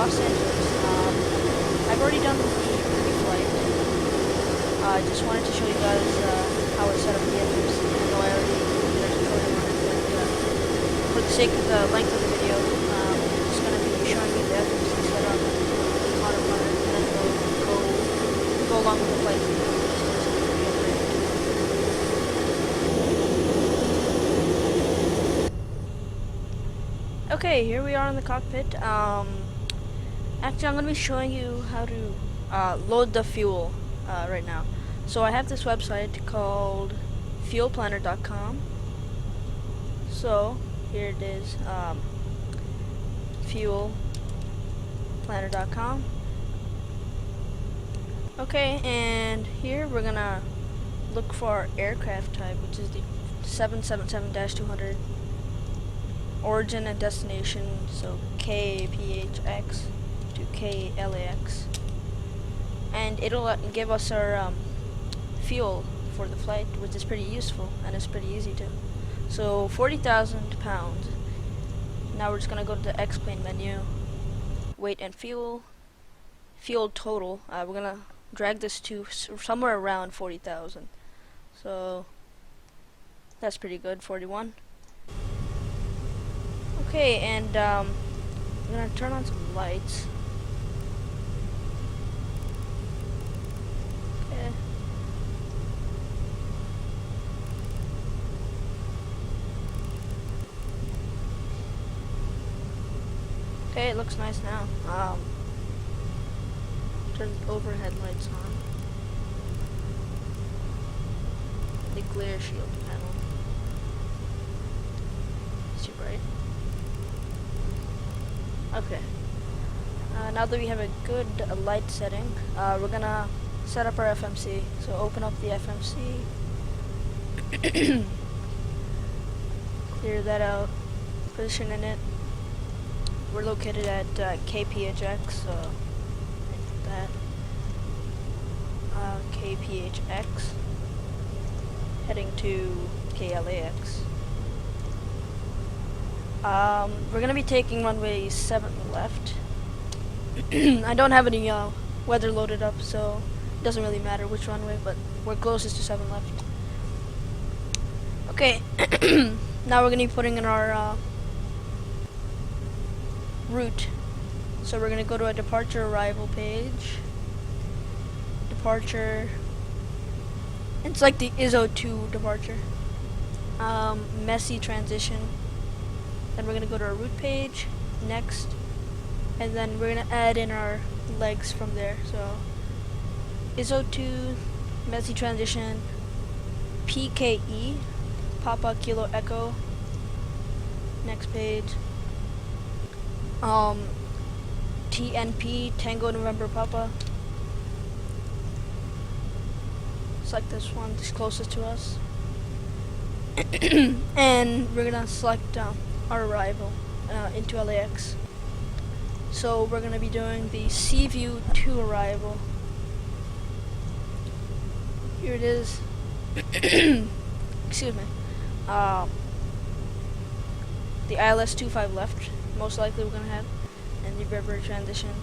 Los Angeles. I've already done the pre-flight. I just wanted to show you guys how I set up the engines. Even though I already did a tutorial on it, but for the sake of the length of the video, I'm just going to be showing you the engines and set up the autopilot, and then go along with the flight. Okay, here we are in the cockpit. Actually, I'm going to be showing you how to load the fuel right now. So I have this website called fuelplanner.com. So here it is, fuelplanner.com. Okay, and here we're going to look for our aircraft type, which is the 777-200. Origin and destination, so KPHX to KLAX, and it'll give us our fuel for the flight, which is pretty useful and it's pretty easy to. So 40,000 pounds. Now we're just gonna go to the X-plane menu, weight and fuel total. We're gonna drag this to somewhere around 40,000. So that's pretty good, 41. Okay, and I'm gonna turn on some lights. Okay. Okay, it looks nice now. Turn the overhead lights on. The glare shield panel. It's too bright. Okay, now that we have a good light setting, we're gonna set up our FMC. So open up the FMC, clear that out, position in it. We're located at KPHX, so that KPHX, heading to KLAX. We're gonna be taking runway 7 left. I don't have any weather loaded up, so it doesn't really matter which runway, but we're closest to 7 left. Okay, now we're gonna be putting in our route. So we're gonna go to a departure arrival page. Departure. It's like the ISO2 departure. Messy transition. Then we're going to go to our route page, next, and then we're going to add in our legs from there. So ISO2, messy transition, PKE, Papa Kilo Echo, next page, TNP, Tango November Papa, select this one, it's closest to us, and we're going to select our arrival into LAX. So we're going to be doing the Seaview 2 arrival. Here it is. Excuse me. The ILS 25 left, most likely we're going to have, and the river transition.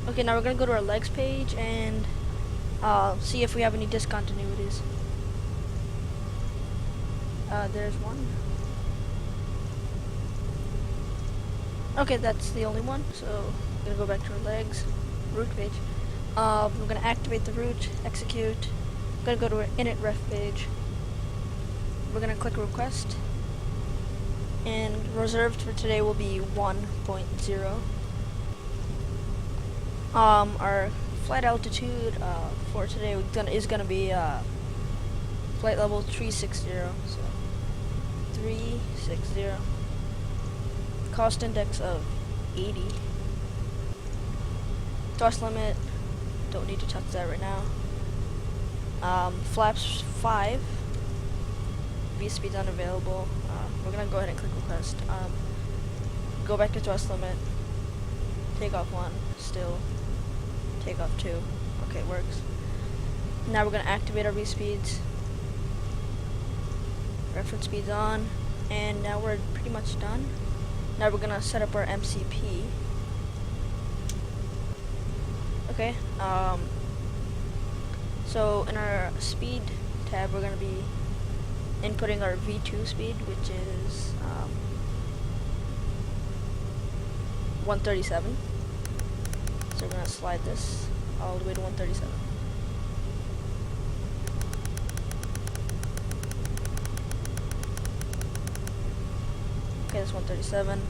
Okay, now we're going to go to our legs page and see if we have any discontinuities. There's one. Okay, that's the only one, so I'm gonna go back to our legs, route page. We're gonna activate the route, execute. I'm gonna go to our init ref page. We're gonna click request, and reserved for today will be 1.0. Our flight altitude for today is gonna be flight level 360. So 360. Cost index of 80. Thrust limit, don't need to touch that right now. Flaps 5. V-speed's unavailable. We're gonna go ahead and click request. Go back to thrust limit. Takeoff 1, still. Takeoff 2. Okay, works. Now we're gonna activate our V-speeds. Reference speeds on, and now we're pretty much done. Now we're gonna set up our MCP. Okay. So in our speed tab, we're gonna be inputting our V2 speed, which is 137. So we're gonna slide this all the way to 137. Okay, that's 137.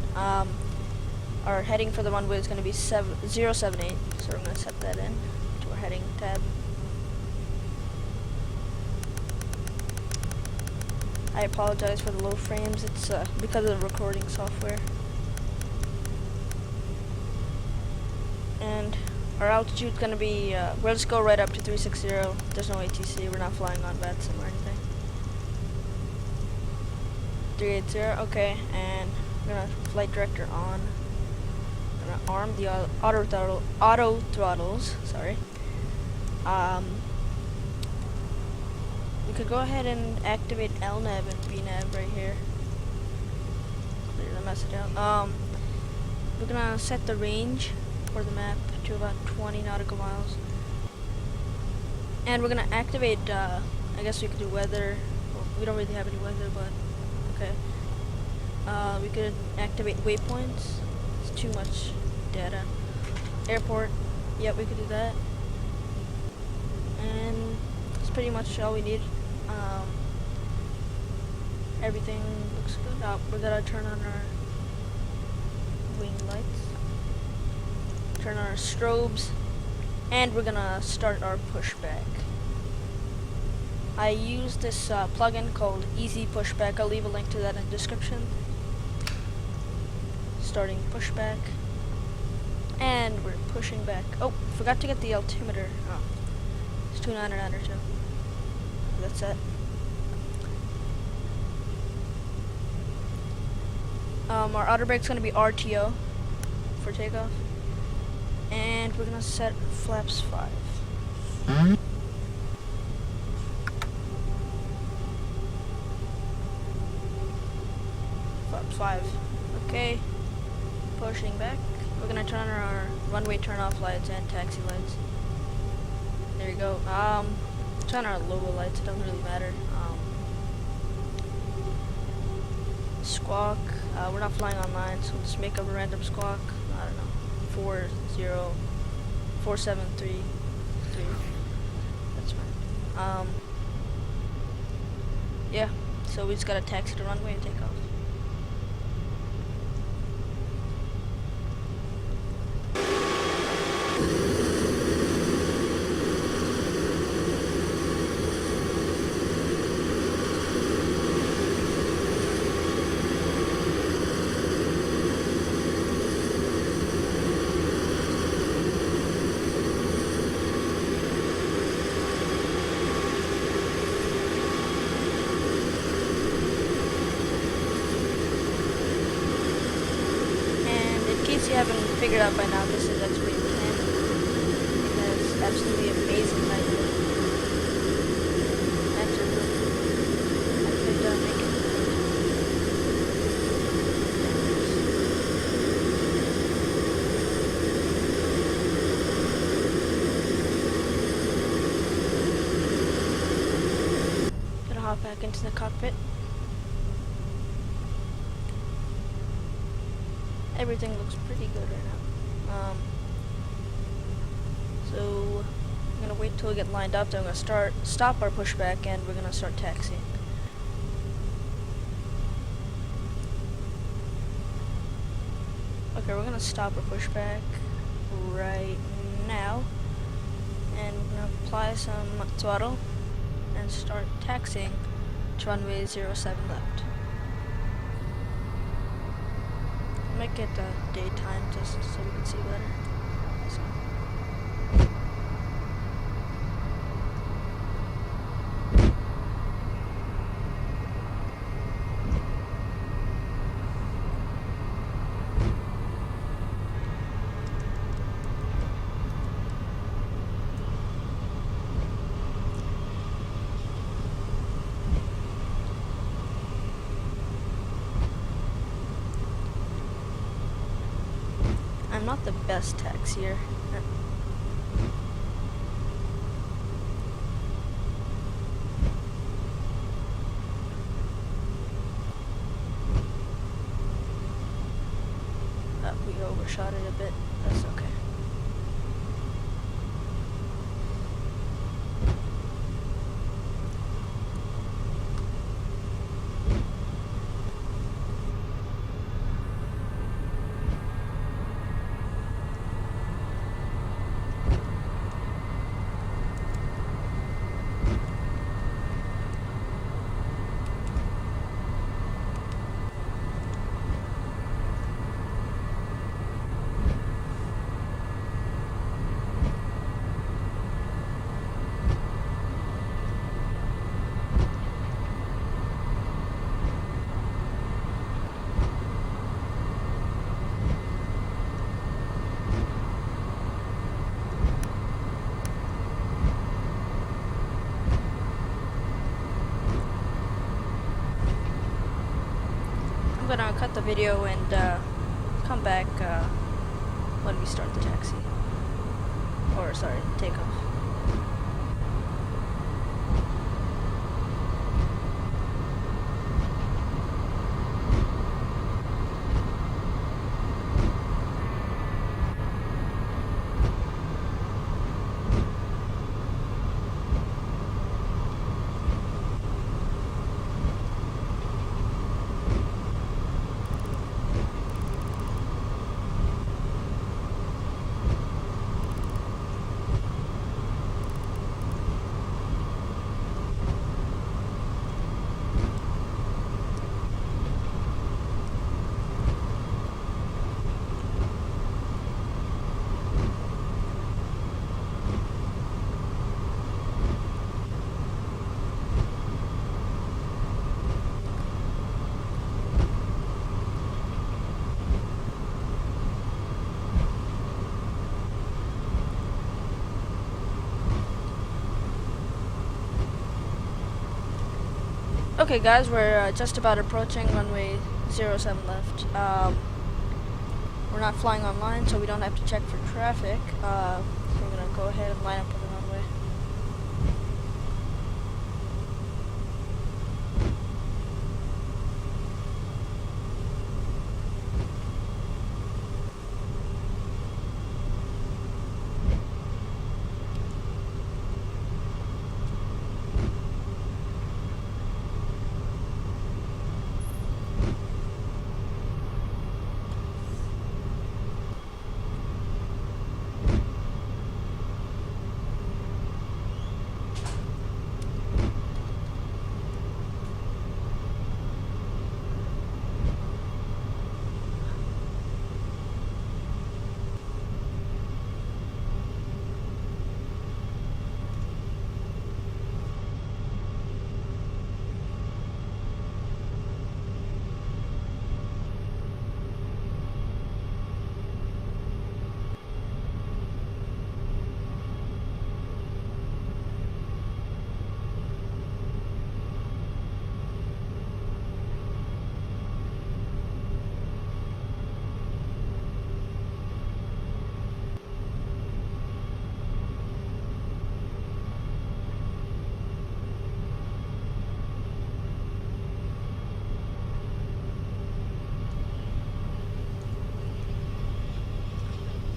Our heading for the runway is gonna be 078. So we're gonna set that in to our heading tab. I apologize for the low frames. It's because of the recording software. And our altitude is going to be, we'll just go right up to 360. There's no ATC. We're not flying on VATSIM or anything. 380, okay. And we're going to flight director on. We're going to arm the auto throttles. Sorry. We could go ahead and activate LNAV and VNAV right here. Clear the message out. We're gonna set the range for the map to about 20 nautical miles. And we're gonna activate, I guess we could do weather. Well, we don't really have any weather, but okay. We could activate waypoints. It's too much data. Airport, yep, we could do that. And that's pretty much all we need. Everything looks good. We're gonna turn on our wing lights, turn on our strobes, and we're gonna start our pushback. I use this plugin called Easy Pushback. I'll leave a link to that in the description. Starting pushback, and we're pushing back. Oh, forgot to get the altimeter. Oh, it's 2992. That's it. Our outer brake's gonna be RTO for takeoff, and we're gonna set flaps 5. Flaps 5. Okay. Pushing back. We're gonna turn on our runway turn-off lights and taxi lights. There you go. Turn our logo lights. It doesn't really matter. Squawk. We're not flying online, so we'll just make up a random squawk. I don't know. 40733. That's fine. Yeah. So we just gotta taxi the runway and take off. If you haven't figured out by now, this is X-Ray 10. It has absolutely amazing lighting. Actually, I could make it. Gonna hop back into the cockpit. Everything looks pretty good right now. So I'm gonna wait till we get lined up. Then I'm gonna stop our pushback, and we're gonna start taxiing. Okay, we're gonna stop our pushback right now, and we're gonna apply some throttle and start taxiing to runway 07 left. Might get daytime just so we can see better. So. I'm not the best taxier. We overshot it a bit. That's okay. I'm gonna cut the video and come back when we start the taxi. Or sorry, takeoff. Okay guys, we're just about approaching runway 07 left. We're not flying online, so we don't have to check for traffic. So we're gonna go ahead and line up for the runway.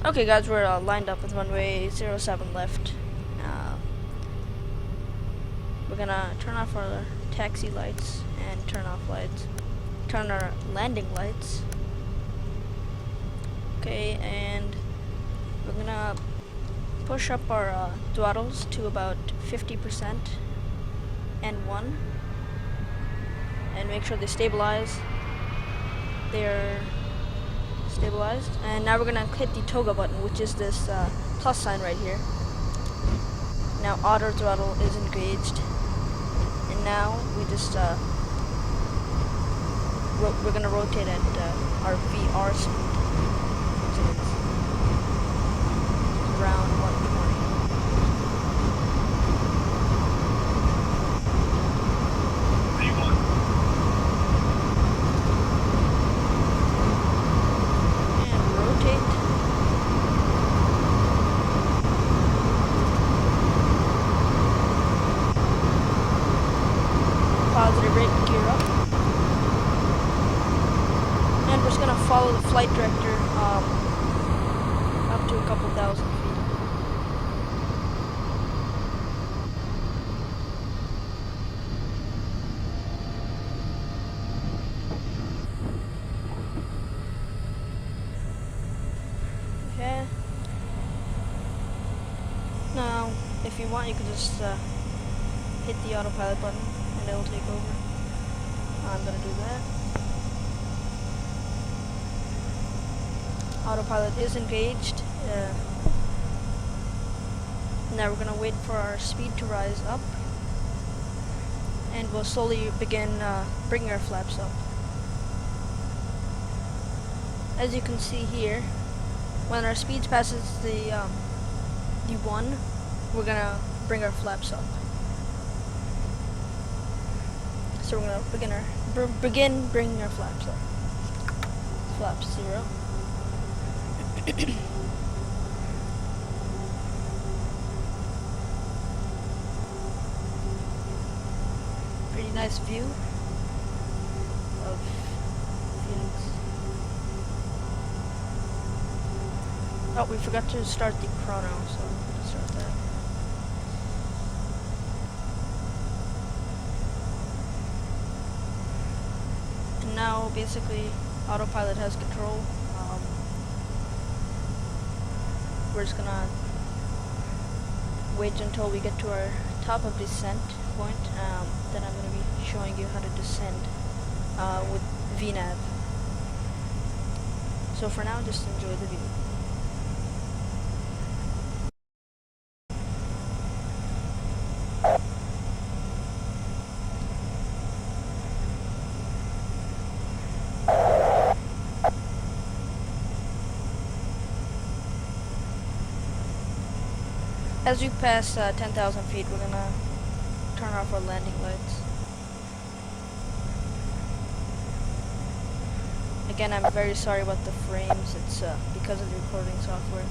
Okay guys, we're lined up with runway 07 left. We're gonna turn off our taxi lights and turn our landing lights. Okay, and we're gonna push up our throttles to about 50% and 1, and make sure they stabilize. They're stabilized, and now we're gonna hit the toga button, which is this plus sign right here. Now auto throttle is engaged, and now we just we're gonna rotate at our VR speed, which is around 120. And rotate. If you want, you can just hit the autopilot button and it'll take over. I'm gonna do that. Autopilot is engaged. Now we're gonna wait for our speed to rise up, and we'll slowly begin bringing our flaps up. As you can see here, when our speed passes the 1, we're gonna bring our flaps up. So we're gonna begin bringing our flaps up. Flaps 0. Pretty nice view of Phoenix. Oh, we forgot to start the chrono, so let's start that. And now, basically, autopilot has control. We're just gonna wait until we get to our top of descent point. Then I'm gonna be showing you how to descend with VNAV. So for now, just enjoy the view. As we pass 10,000 feet, we're gonna turn off our landing lights. Again, I'm very sorry about the frames. It's because of the recording software.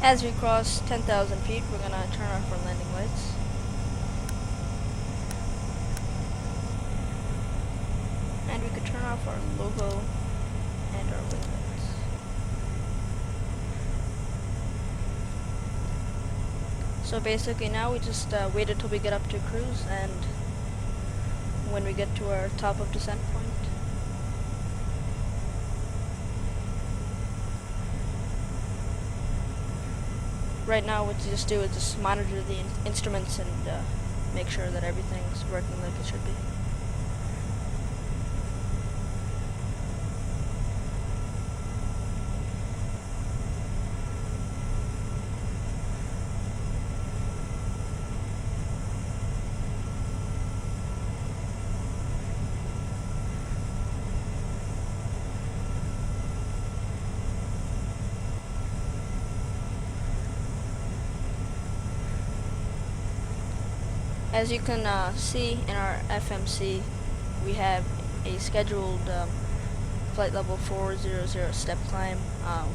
As we cross 10,000 feet, we're gonna turn off our landing lights. And we could turn off our logo and our wing lights. So basically now we just wait until we get up to cruise, and when we get to our top of descent point, right now what you just do is just monitor the instruments and make sure that everything's working like it should be. As you can see in our FMC, we have a scheduled flight level 400 step climb.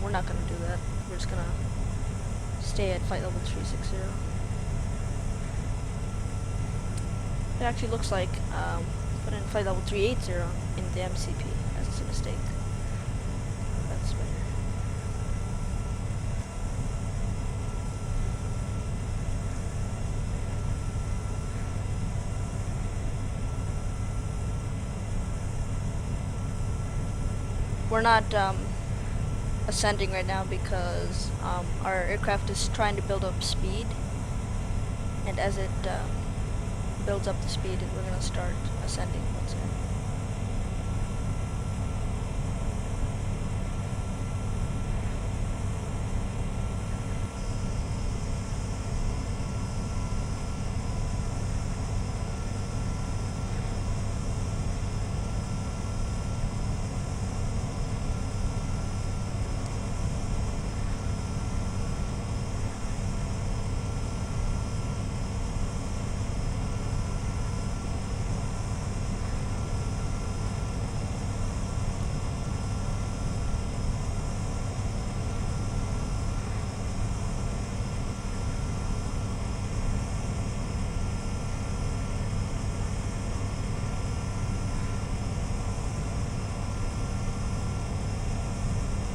We're not going to do that. We're just going to stay at flight level 360. It actually looks like put in flight level 380 in the MCP. That's a mistake. That's better. We're not ascending right now because our aircraft is trying to build up speed, and as it builds up the speed, we're going to start ascending once again.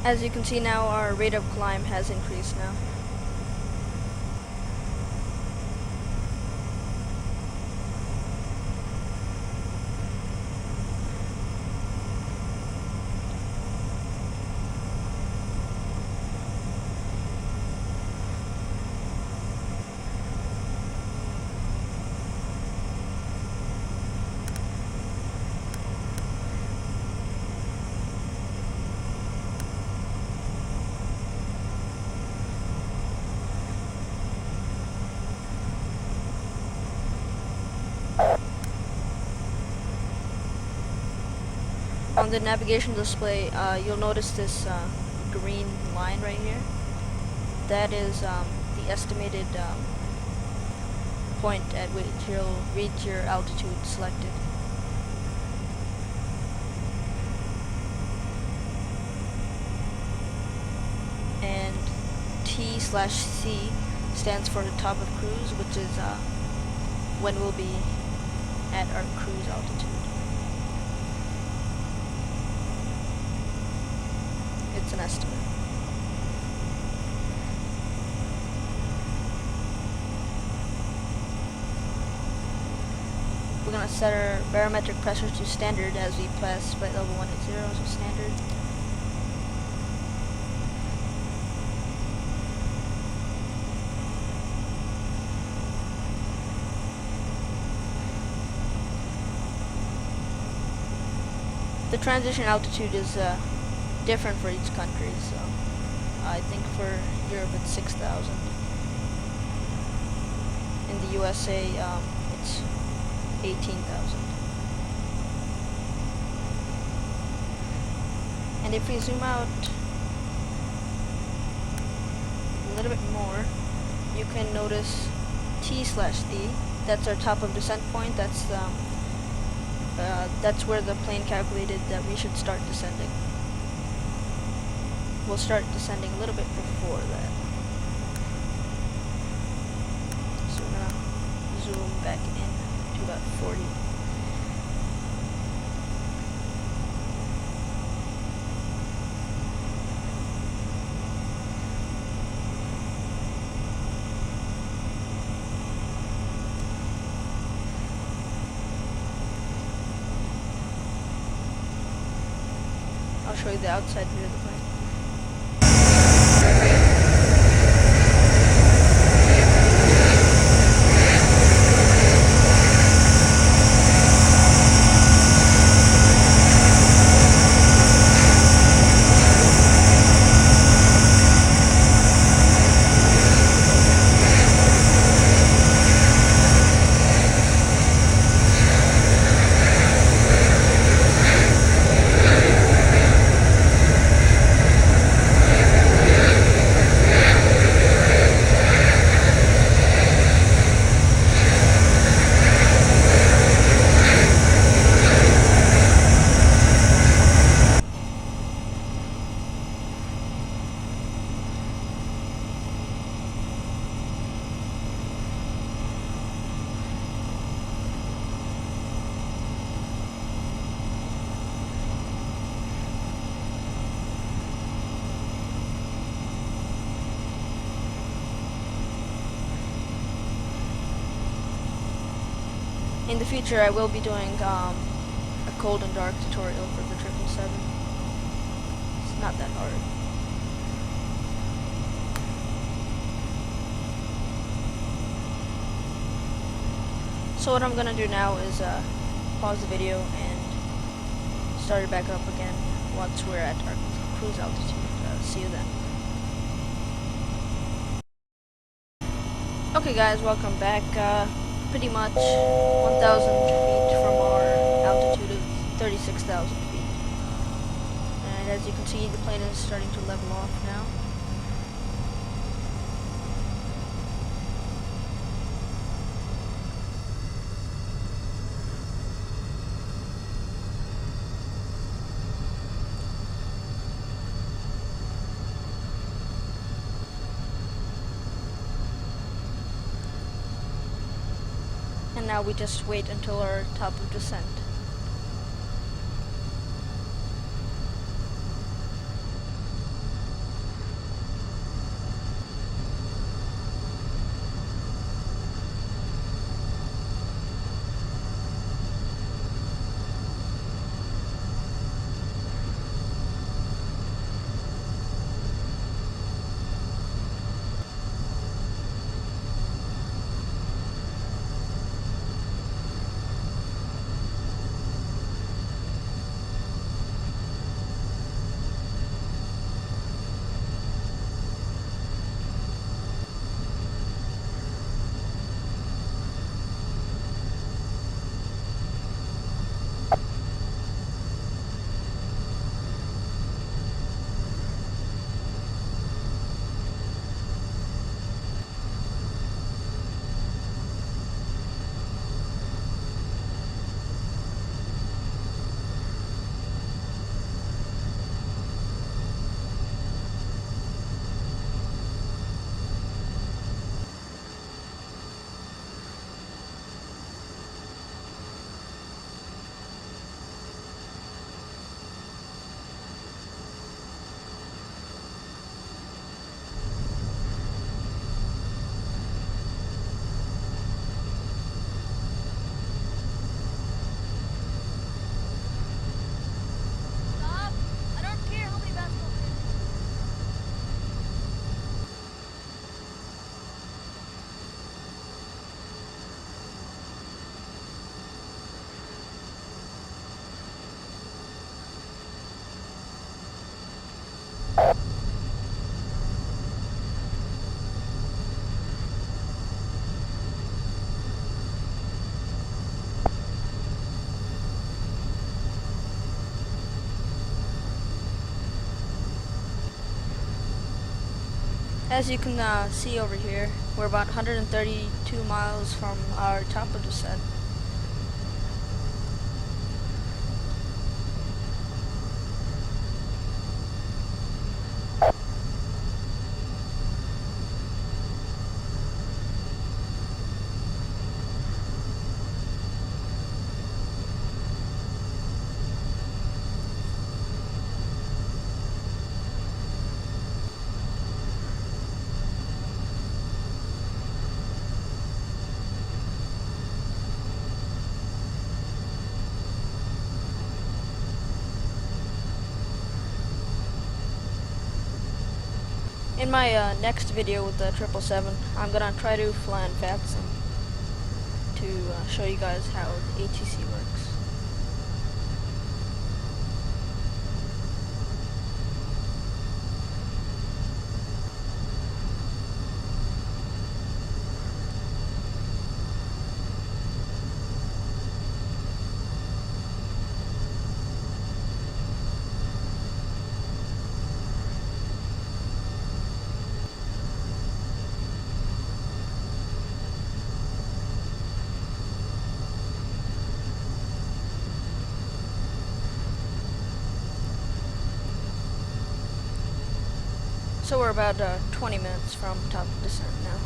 As you can see now, our rate of climb has increased now. On the navigation display, you'll notice this green line right here. That is the estimated point at which you'll reach your altitude selected. And T/C stands for the top of cruise, which is when we'll be at our cruise altitude. It's an estimate. We're going to set our barometric pressure to standard as we pass flight level 180, so standard. The transition altitude is different for each country, so I think for Europe it's 6,000. In the USA, it's 18,000. And if we zoom out a little bit more, you can notice T/D. That's our top of descent point. That's where the plane calculated that we should start descending. We'll start descending a little bit before that. So we're gonna zoom back in to about 40. I'll show you the outside view of the plane. In the future, I will be doing a cold and dark tutorial for the 777. It's not that hard. So what I'm gonna do now is pause the video and start it back up again once we're at our cruise altitude. See you then. Okay guys, welcome back. Pretty much 1,000 feet from our altitude of 36,000 feet. And as you can see, the plane is starting to level off now. And now we just wait until our top of descent. As you can see over here, we're about 132 miles from our top of descent. In my next video with the 777, I'm gonna try to fly in VATSIM to show you guys how the ATC works. So we're about 20 minutes from top of descent now.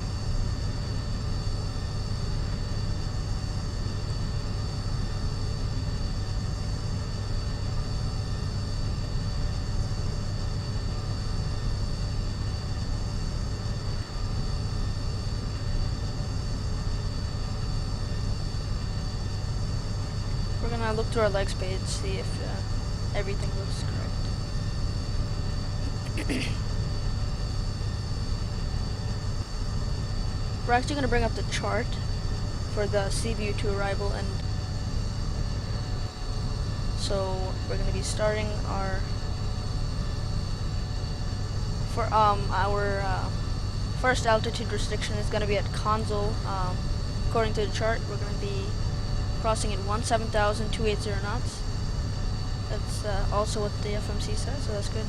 We're gonna look through our leg space, see if everything looks correct. We're actually going to bring up the chart for the sea view to arrival. And so we're going to be starting our first altitude restriction is going to be at console. According to the chart, we're going to be crossing at 17,280 knots. That's also what the FMC says, so that's good.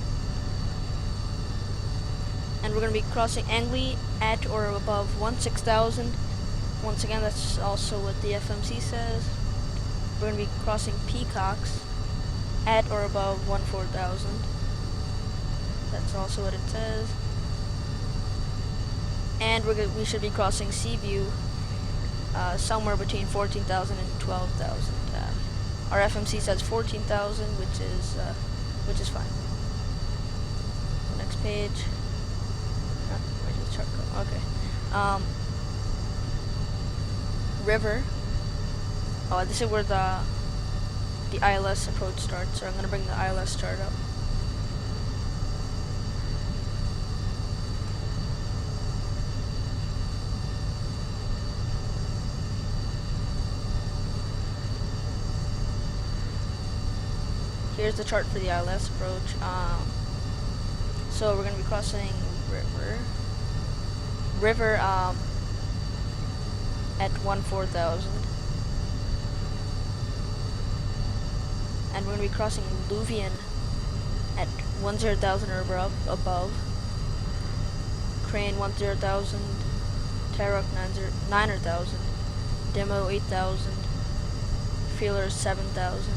And we're going to be crossing Angli at or above 16,000. Once again, that's also what the FMC says. We're going to be crossing Peacocks at or above 14,000. That's also what it says. And we should be crossing Seaview somewhere between 14,000 and 12,000. Our FMC says 14,000, which is fine. So next page. Where did the chart go? Okay. River. Oh, this is where the ILS approach starts. So I'm gonna bring the ILS chart up. Here's the chart for the ILS approach. So we're going to be crossing river at 14,000, and we're going to be crossing Luvian at 10,000 or above. Crane 10,000, Tarok 9,000, Demo 8,000, Feelers 7,000.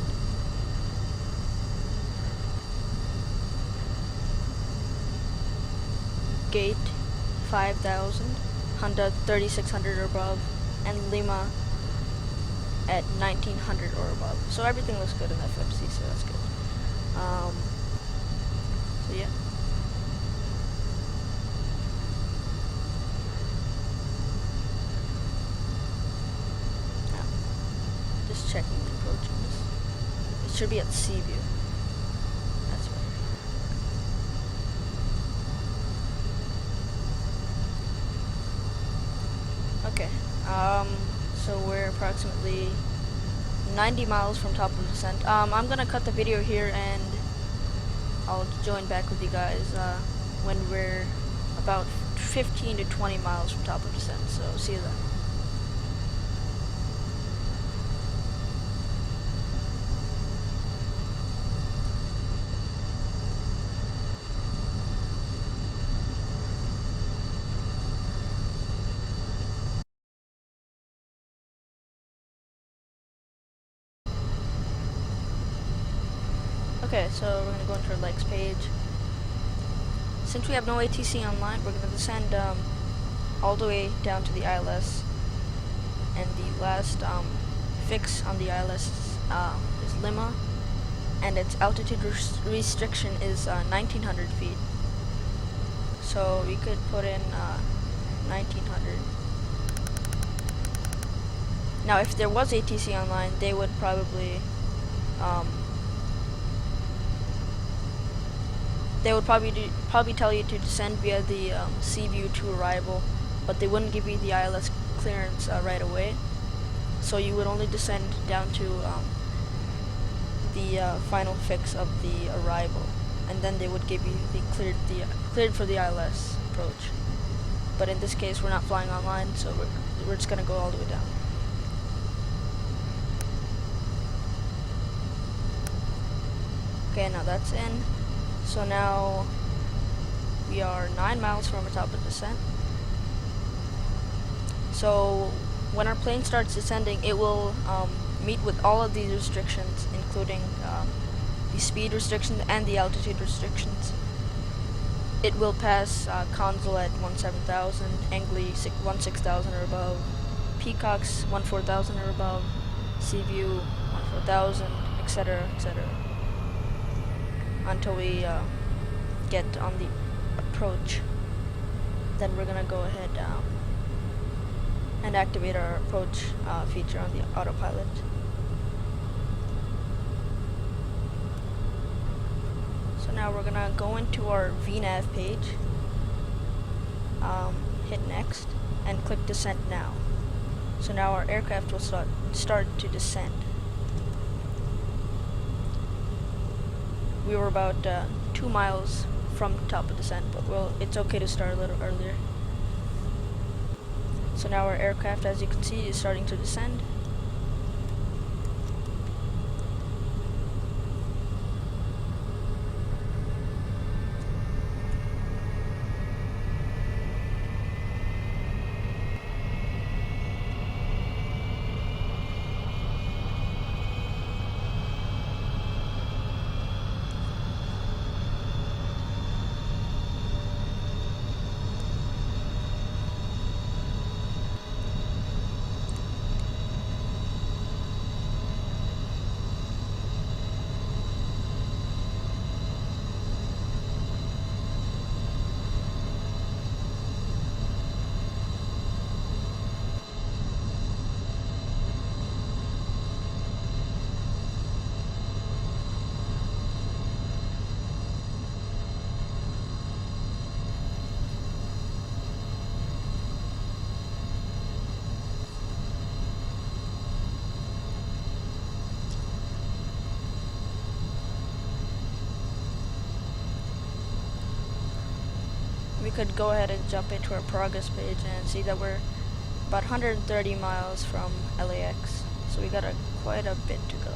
Gate 5,000, Honda 3,600 or above, and Lima at 1,900 or above. So everything looks good in FMC, so that's good. So yeah. Now, just checking the approach on this. It should be at Seaview. That's right. Okay, so we're approximately 90 miles from top of descent. I'm gonna cut the video here and I'll join back with you guys when we're about 15 to 20 miles from top of descent, so see you then. Okay, so we're going to go into our legs page. Since we have no ATC online, we're going to descend all the way down to the ILS. And the last fix on the ILS is Lima. And its altitude restriction is 1,900 feet. So we could put in 1,900. Now if there was ATC online, they would probably probably tell you to descend via the Seaview to arrival, but they wouldn't give you the ILS clearance right away. So you would only descend down to the final fix of the arrival, and then they would give you the cleared for the ILS approach. But in this case, we're not flying online, so we're just gonna go all the way down. Okay, now that's in. So now we are 9 miles from the top of descent. So when our plane starts descending, it will meet with all of these restrictions, including the speed restrictions and the altitude restrictions. It will pass Console at 17,000, Angli 16,000 or above, Peacocks 14,000 or above, Seaview 14,000, etc., etc. Until we get on the approach. Then we're gonna go ahead and activate our approach feature on the autopilot. So now we're gonna go into our VNav page, hit next, and click descent now. So now our aircraft will start to descend. We were about 2 miles from the top of descent, but it's okay to start a little earlier. So now our aircraft, as you can see, is starting to descend. We could go ahead and jump into our progress page and see that we're about 130 miles from LAX. So we got quite a bit to go.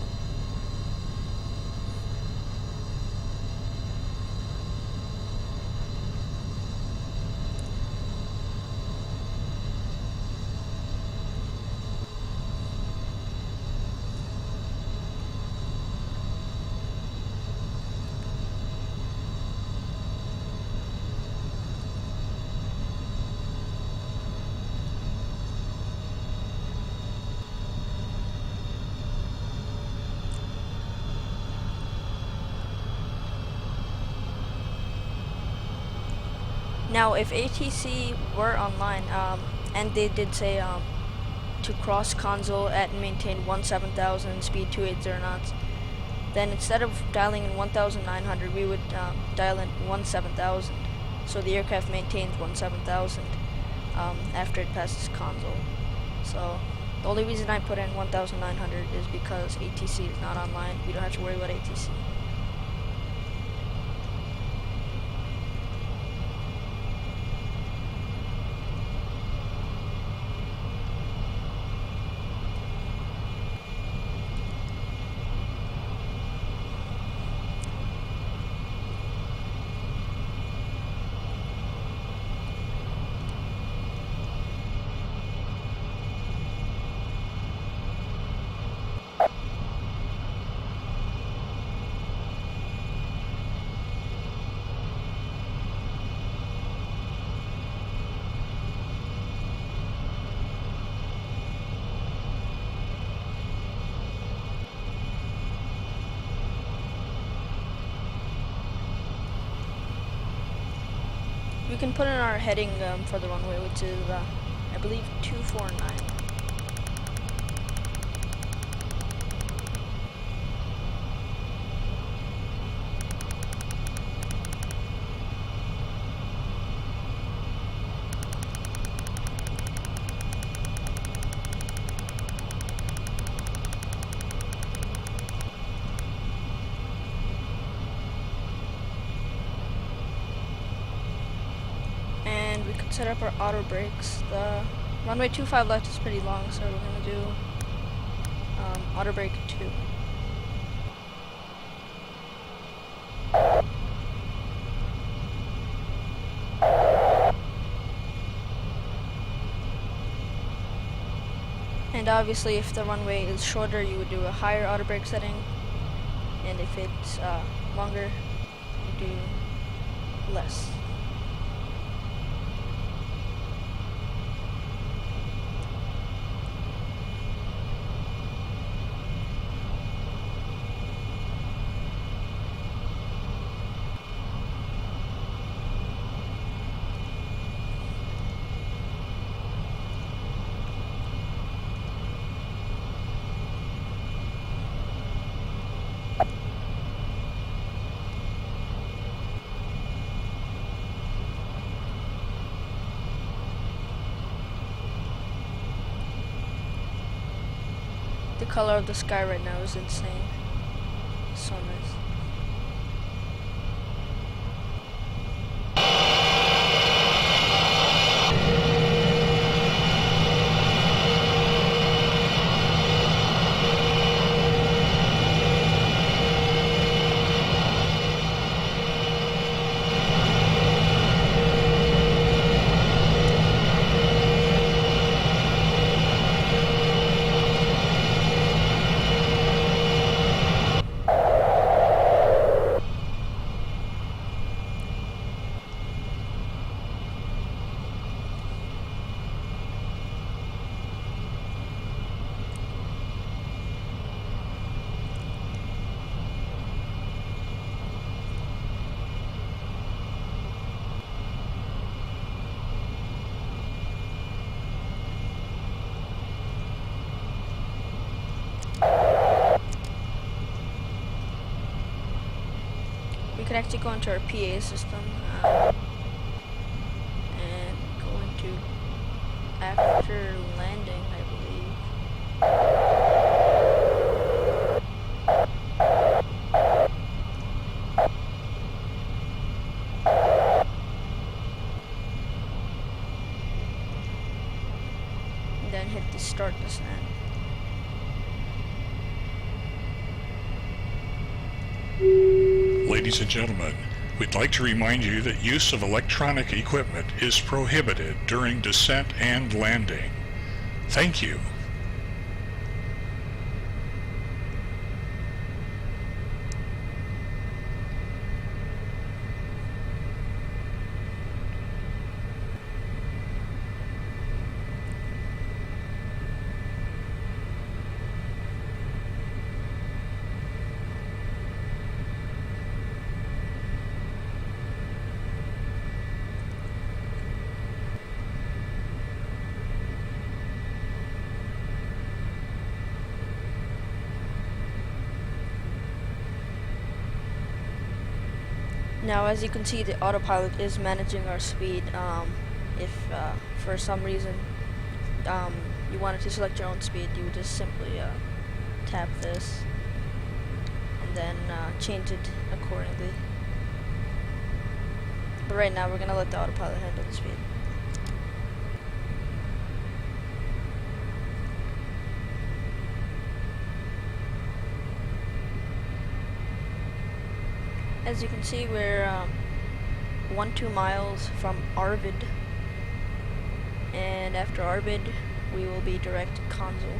Now, if ATC were online, and they did say to cross console at and maintain 17,000, speed 280 knots, then instead of dialing in 1,900, we would dial in 17,000. So the aircraft maintains 17,000 after it passes console. So the only reason I put in 1,900 is because ATC is not online. We don't have to worry about ATC. We can put in our heading for the runway, which is, I believe, 249. And we could set up our auto brakes. The runway 25 left is pretty long, so we're gonna do auto brake 2. And obviously, if the runway is shorter, you would do a higher auto brake setting, and if it's longer, you do less. The color of the sky right now is insane. So nice. We could actually go into our PA system and go into after landing, I believe. And then hit the start descent. Ladies and gentlemen, we'd like to remind you that use of electronic equipment is prohibited during descent and landing. Thank you. Now, as you can see, the autopilot is managing our speed. If for some reason you wanted to select your own speed, you would just simply tap this and then change it accordingly. But right now, we're going to let the autopilot handle the speed. As you can see, we're 12 miles from Arvid, and after Arvid, we will be direct to Consul.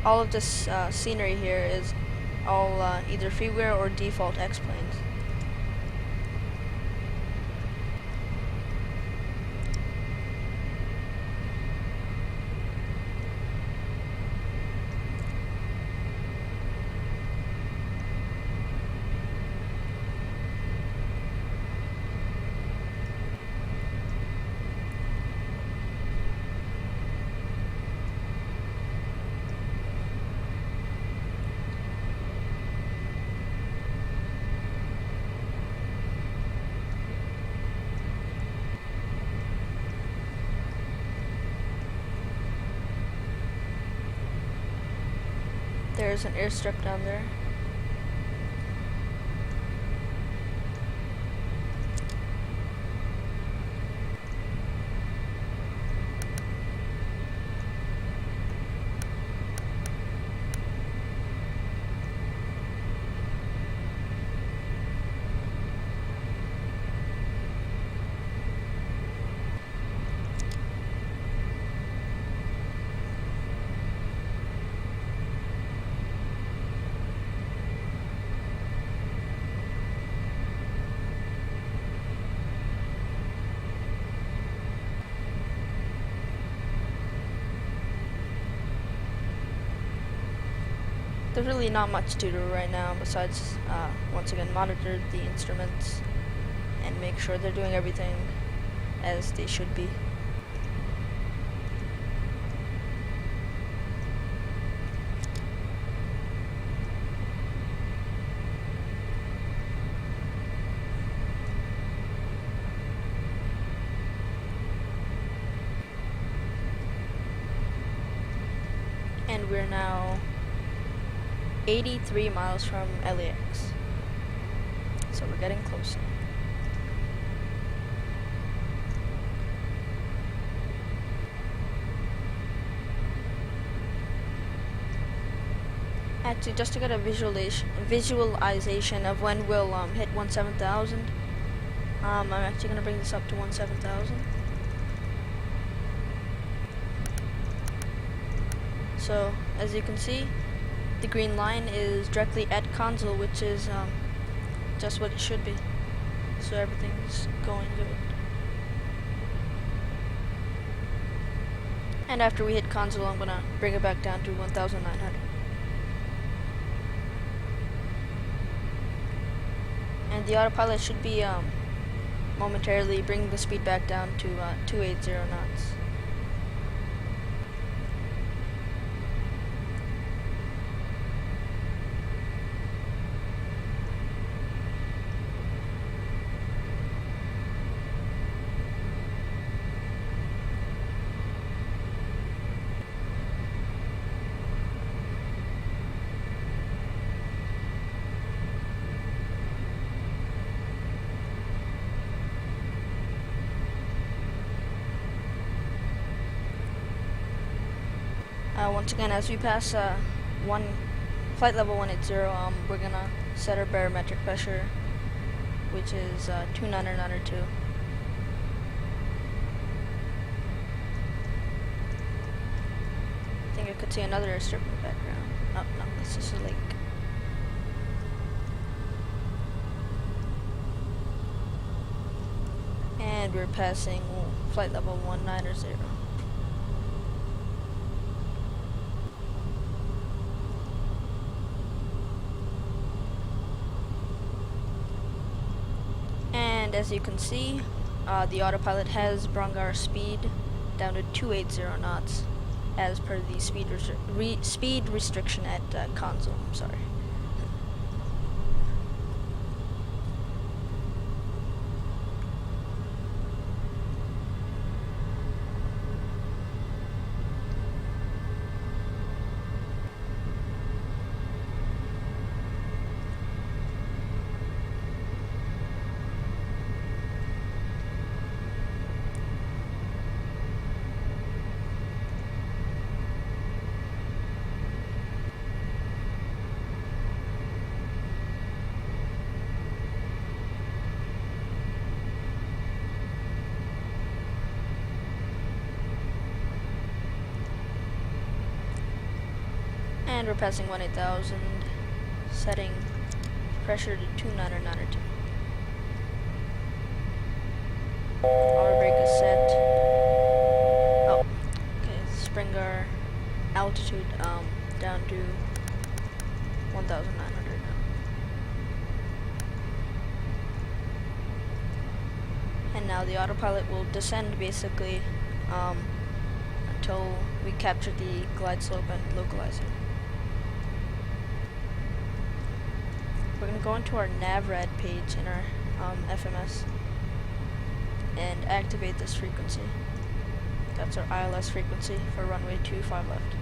All of this scenery here is all either freeware or default X-planes. There's an airstrip down there. There's really not much to do right now besides, once again, monitor the instruments and make sure they're doing everything as they should be. and we're now 83 miles from LAX. So we're getting closer. Actually, just to get a visualization of when we'll hit 17,000, I'm actually gonna bring this up to 17,000. So as you can see, the green line is directly at console, which is just what it should be. So everything's going good. And after we hit console, I'm gonna bring it back down to 1,900. And the autopilot should be momentarily bringing the speed back down to 280 knots. Once again, as we pass flight level 180, we're gonna set our barometric pressure, which is 2992. I think I could see another airstrip in the background. No, it's just a lake. And we're passing flight level 190. And as you can see, the autopilot has brought our speed down to 280 knots as per the speed restriction at console. I'm sorry. And we're passing 18,000, setting pressure to 2992. Our brake is set. Oh, okay, let's bring our altitude down to 1,900 now. And now the autopilot will descend basically until we capture the glide slope and localizer. We're going to go into our NavRad page in our FMS and activate this frequency. That's our ILS frequency for runway 25 left.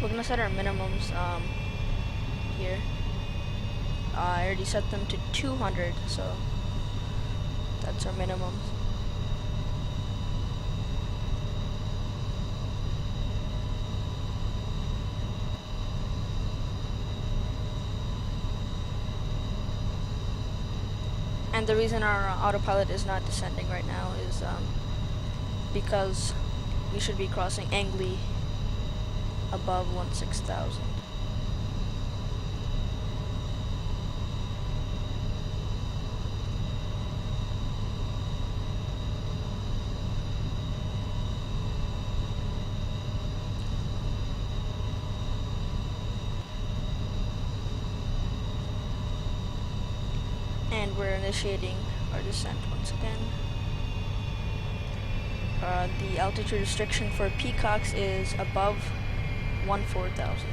We're gonna set our minimums here. I already set them to 200, so that's our minimums. And the reason our autopilot is not descending right now is because we should be crossing Angley above 16,000. And we're initiating our descent once again. The altitude restriction for Peacocks is above 14,000.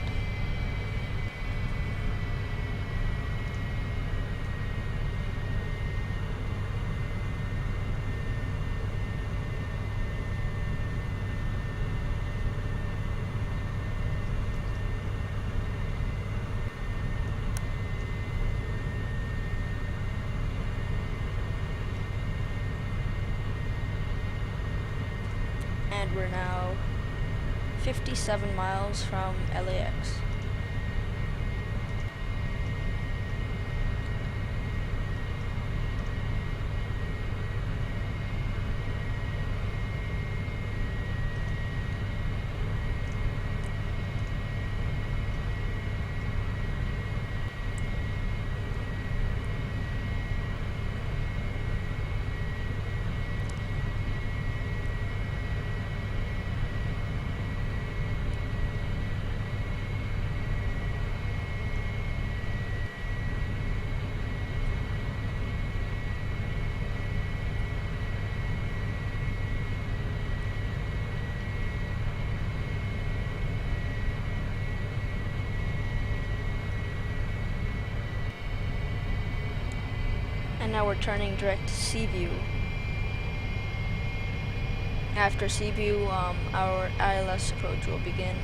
And we're now 57 miles from LAX. And now we're turning direct to Seaview. After Seaview, our ILS approach will begin.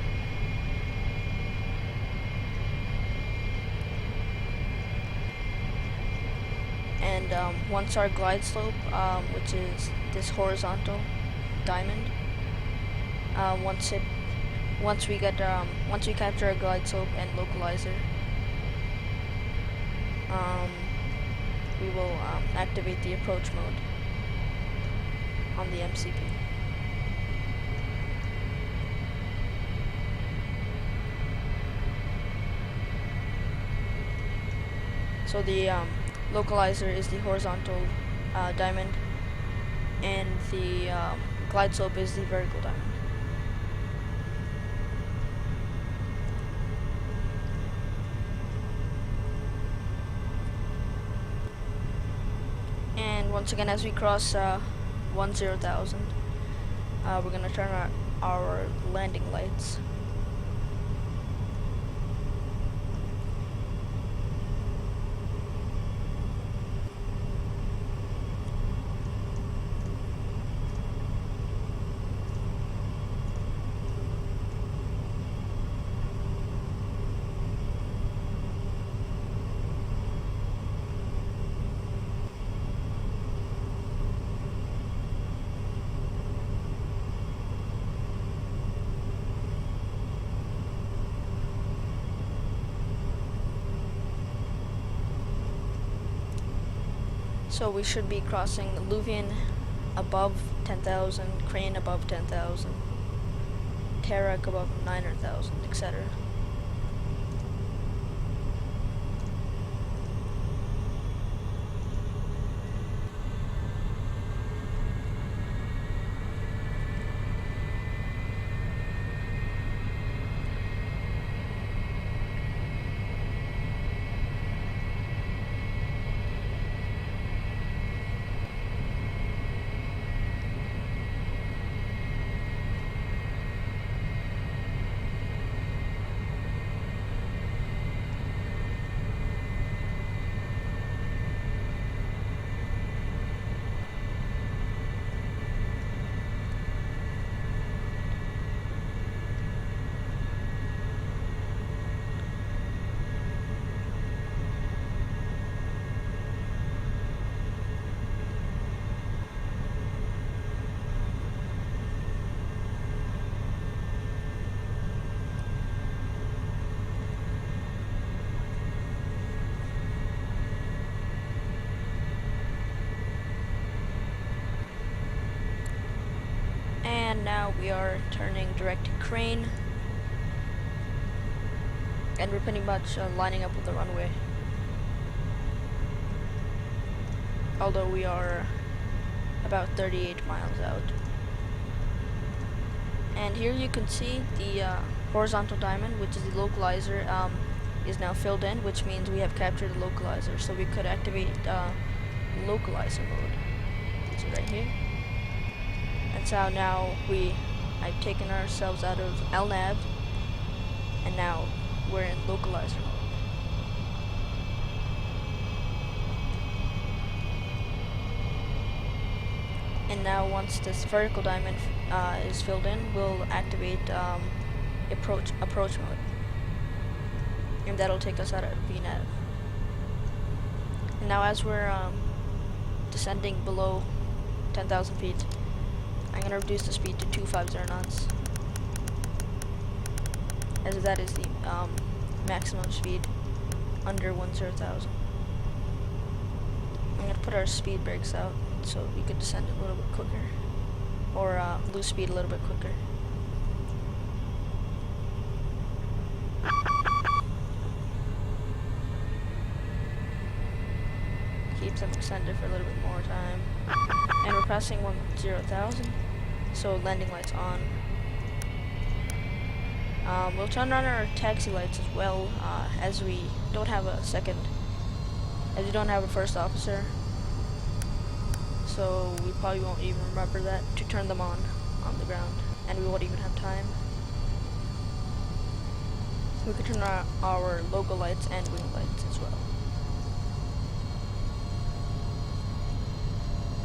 And once our glide slope, which is this horizontal diamond, once we capture our glide slope and localizer, we will activate the approach mode on the MCP. So the localizer is the horizontal diamond, and the glide slope is the vertical diamond. And once again, as we cross 10,000, we're gonna turn our landing lights. So we should be crossing Luvian above 10,000, Crane above 10,000, Tarak above 900,000, etc. And now we are turning direct to Crane, and we're pretty much lining up with the runway, although we are about 38 miles out. And here you can see the horizontal diamond, which is the localizer. is now filled in, which means we have captured the localizer. So we could activate localizer mode, which is right here. That's how now I've taken ourselves out of LNAV, and now we're in localizer mode. And now once this vertical diamond is filled in, we'll activate approach mode, and that'll take us out of VNAV. And now as we're descending below 10,000 feet, I'm going to reduce the speed to 250 knots, as that is the maximum speed under 10,000. I'm going to put our speed brakes out so we could descend a little bit quicker, or lose speed a little bit quicker. Keep them extended for a little bit more time. And we're passing 10,000, so landing lights on. We'll turn on our taxi lights as well, as we don't have a first officer. So we probably won't even remember that to turn them on the ground, and we won't even have time. So we could turn on our logo lights and wing lights as well.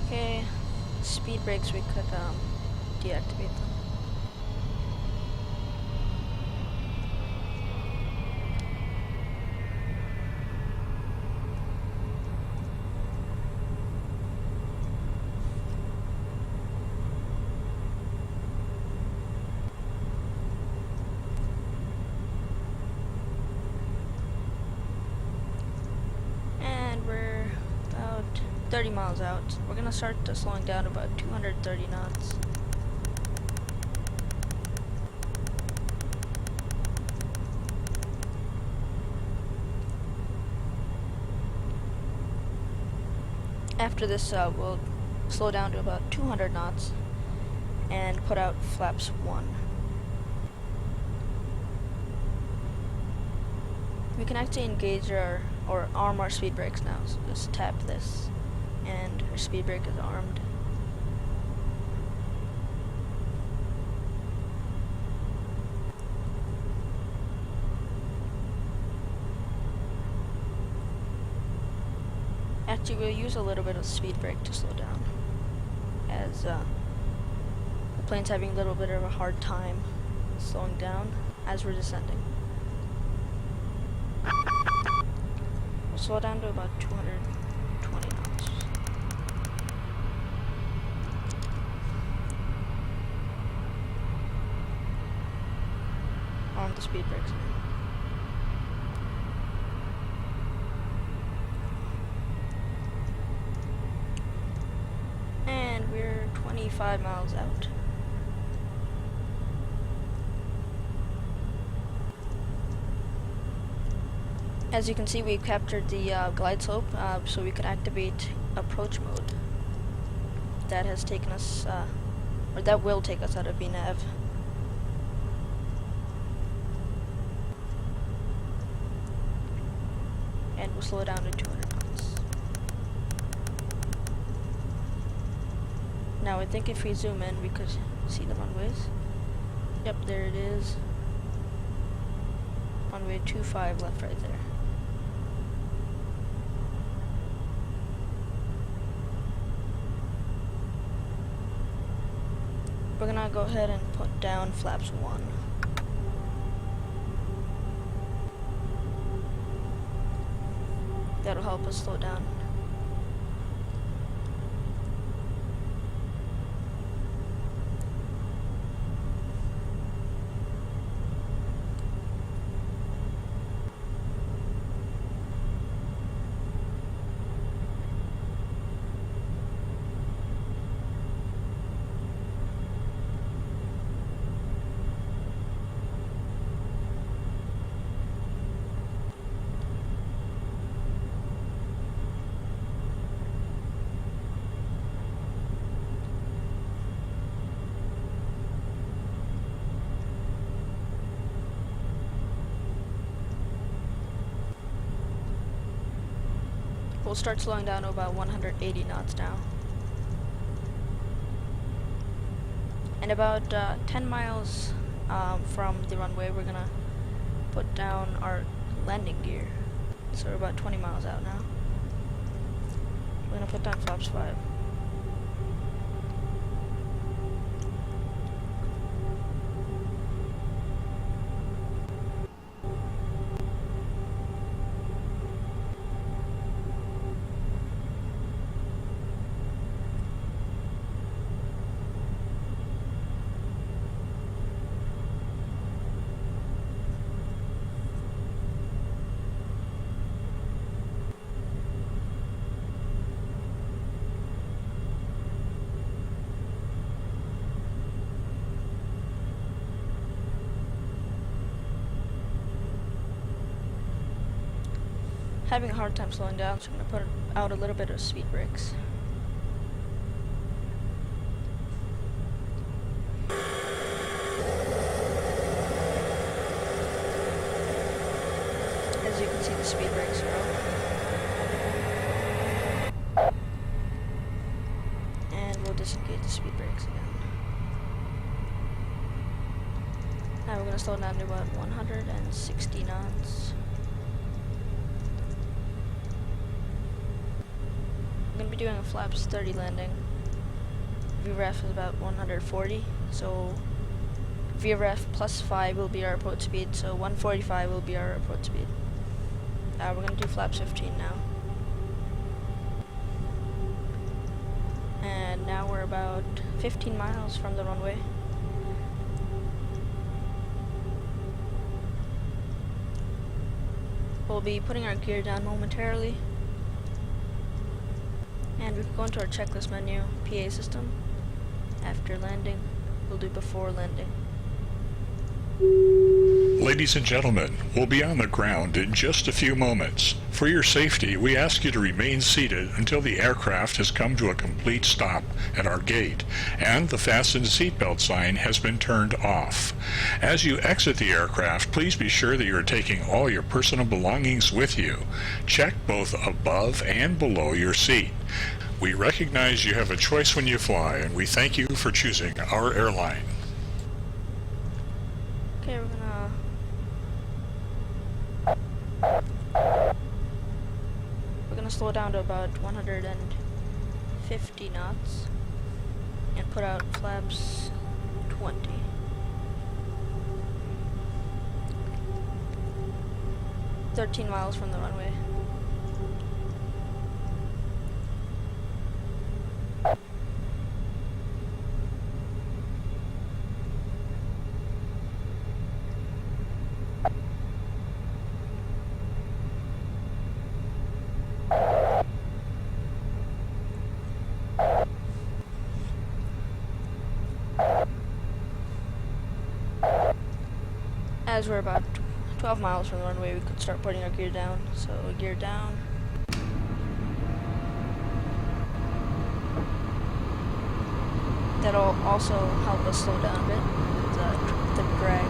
Okay, speed brakes, we could deactivate them. And we're about 30 miles out. We're gonna start slowing down to about 230 knots. After this, we'll slow down to about 200 knots and put out flaps 1. We can actually engage or arm our speed brakes now, so just tap this and our speed brake is armed. Actually, we'll use a little bit of speed brake to slow down, as the plane's having a little bit of a hard time slowing down as we're descending. We'll slow down to about 220 knots. On the speed brakes. And we're 25 miles out. As you can see, we've captured the glide slope, so we could activate approach mode. That has taken us, or that will take us out of VNAV. And we'll slow down to 200 knots. Now I think if we zoom in, we could see the runways. Yep, there it is. Runway 25 left right there. We're gonna go ahead and put down flaps 1. That'll help us slow down. we'll start slowing down to about 180 knots now. And about 10 miles from the runway, we're gonna put down our landing gear. So we're about 20 miles out now. We're gonna put down flaps 5. Having a hard time slowing down, so I'm going to put out a little bit of speed brakes. As you can see, the speed brakes are out. And we'll disengage the speed brakes again. Now we're going to slow down to about 160 knots. I'm going to be doing a flaps 30 landing. VREF is about 140, so VREF plus 5 will be our approach speed, so 145 will be our approach speed. We're going to do flaps 15 now. And now we're about 15 miles from the runway. We'll be putting our gear down momentarily. And we can go into our checklist menu, PA system. After landing, we'll do before landing. Ladies and gentlemen, we'll be on the ground in just a few moments. For your safety, we ask you to remain seated until the aircraft has come to a complete stop at our gate and the fasten seatbelt sign has been turned off. As you exit the aircraft, please be sure that you are taking all your personal belongings with you. Check both above and below your seat. We recognize you have a choice when you fly, and we thank you for choosing our airline. Okay, we're gonna slow down to about 150 knots and put out flaps 20. "13 miles from the runway. As we're about 12 miles from the runway, we could start putting our gear down. So gear down. That'll also help us slow down a bit with the drag.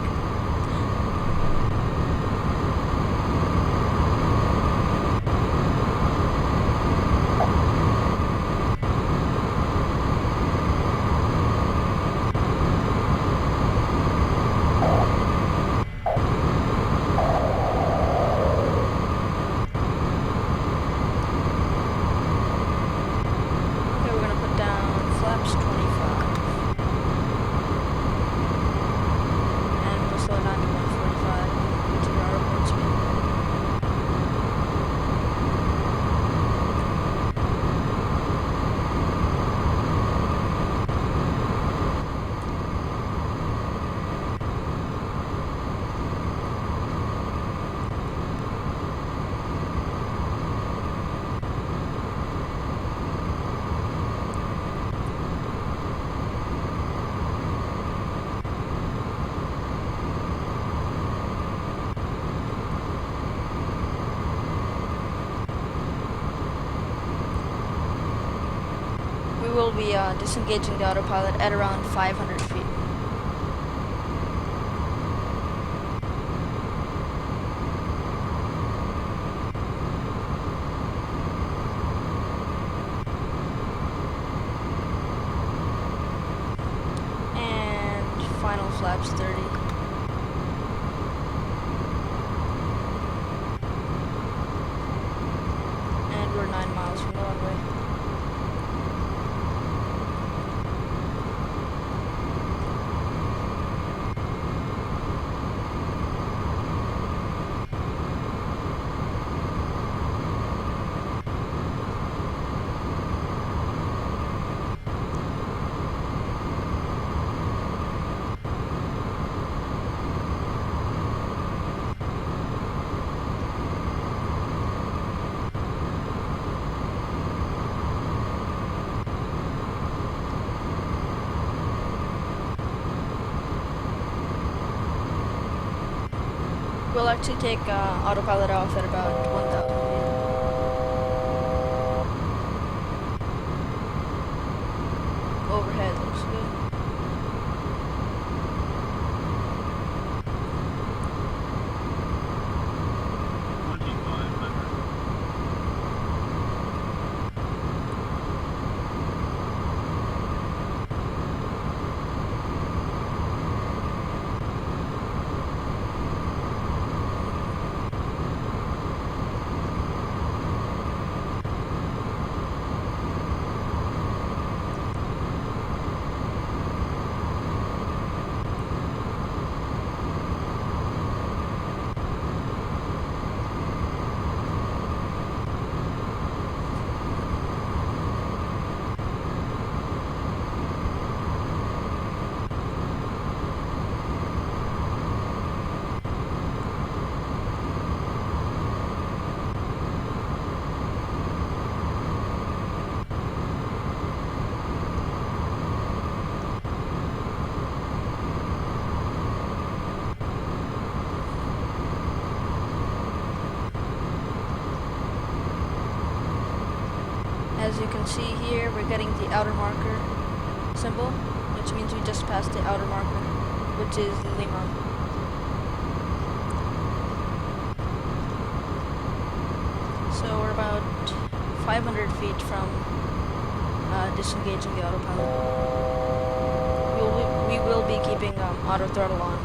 We will be disengaging the autopilot at around 500 feet. miles from the runway. We'll actually take autopilot off at about 1,000 feet. Overhead looks good. As you can see here, we're getting the outer marker symbol, which means we just passed the outer marker, which is Lima. So we're about 500 feet from disengaging the autopilot. We will be keeping auto throttle on.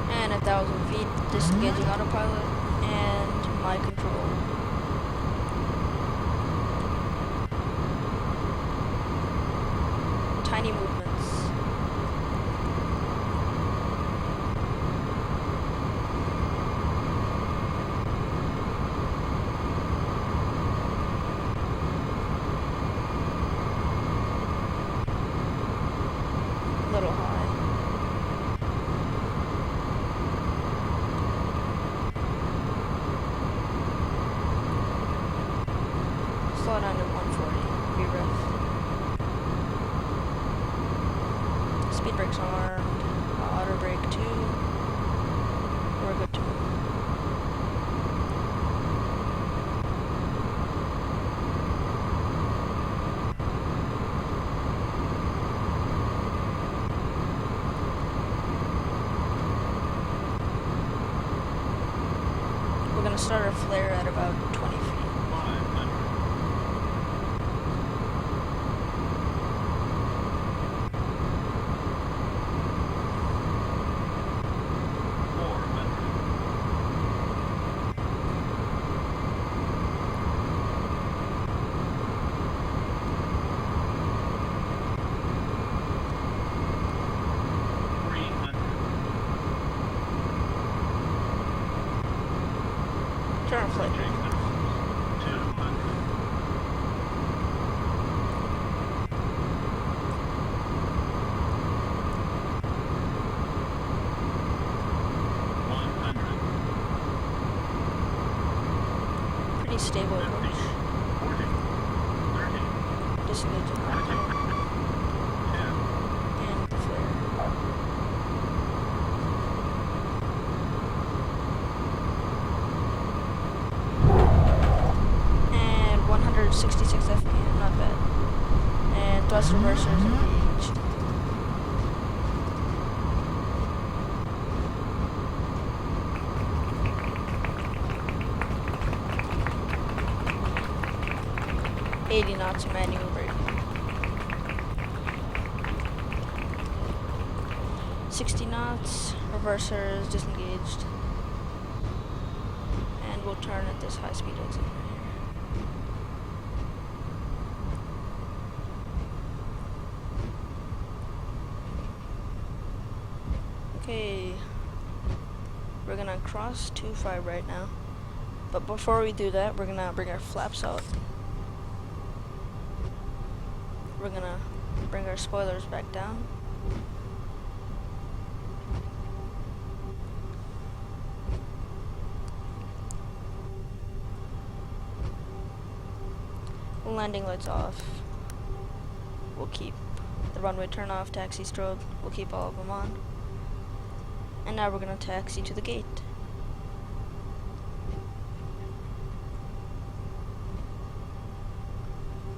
And 1,000 feet, disengaging autopilot and my control. Tiny movements. Little high. Slow down to 140, be rough. Speed brakes armed, auto brake 2, we're good to go. We're going to start our flare at about 20 feet. Turn our flight. 200. Pretty stable approach. 40, 30, Disengaging autopilot. 10, And Thrust reversers engaged. $80 knots manual braking. 60 knots, reversers disengaged. And we'll turn at this high speed exit right here. Okay, we're gonna cross 25 right now. But before we do that, we're gonna bring our flaps out. We're gonna bring our spoilers back down. Landing lights off. We'll keep the runway turn off, taxi strobe. We'll keep all of them on. And now we're gonna taxi to the gate.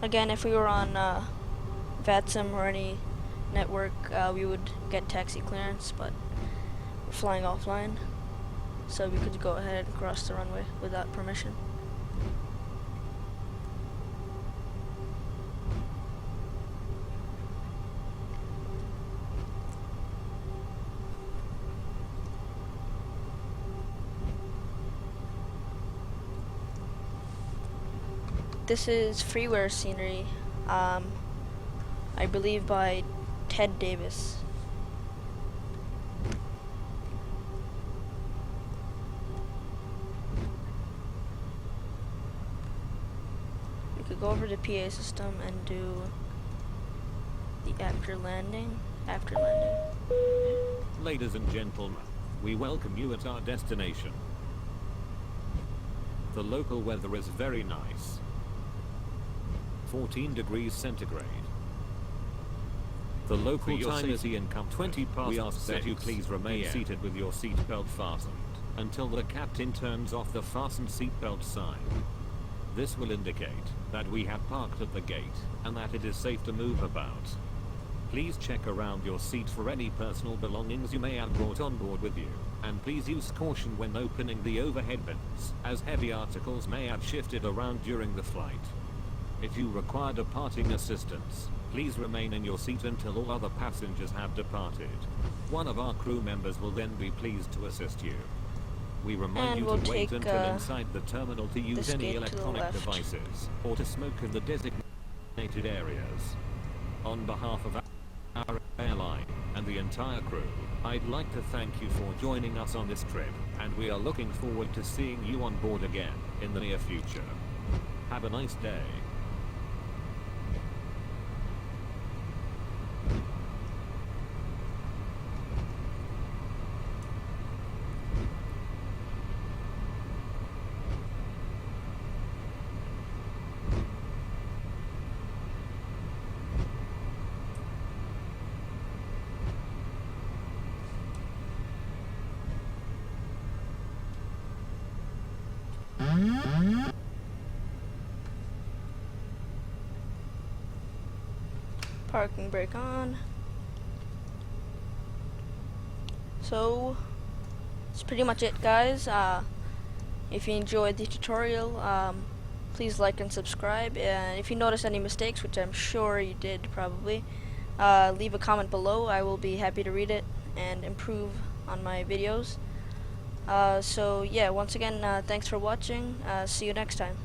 Again, if we were on VATSIM or any network, we would get taxi clearance, but we're flying offline, so we could go ahead and cross the runway without permission. This is freeware scenery, I believe by Ted Davis. We could go over to PA system and do the after landing. Ladies and gentlemen, we welcome you at our destination. The local weather is very nice. 14 degrees centigrade. The local time is in 20 past. We ask that you please remain seated with your seatbelt fastened until the captain turns off the fasten seatbelt sign. This will indicate that we have parked at the gate and that it is safe to move about. Please check around your seat for any personal belongings you may have brought on board with you, and please use caution when opening the overhead bins, as heavy articles may have shifted around during the flight. If you require departing assistance, please remain in your seat until all other passengers have departed. One of our crew members will then be pleased to assist you. We remind you to wait until inside the terminal to use any electronic devices or to smoke in the designated areas. On behalf of our airline and the entire crew, I'd like to thank you for joining us on this trip, and we are looking forward to seeing you on board again in the near future. Have a nice day. Parking brake on. So that's pretty much it, guys. If you enjoyed the tutorial, please like and subscribe, and if you notice any mistakes, which I'm sure you did probably, leave a comment below. I will be happy to read it and improve on my videos. So yeah, once again, thanks for watching. See you next time.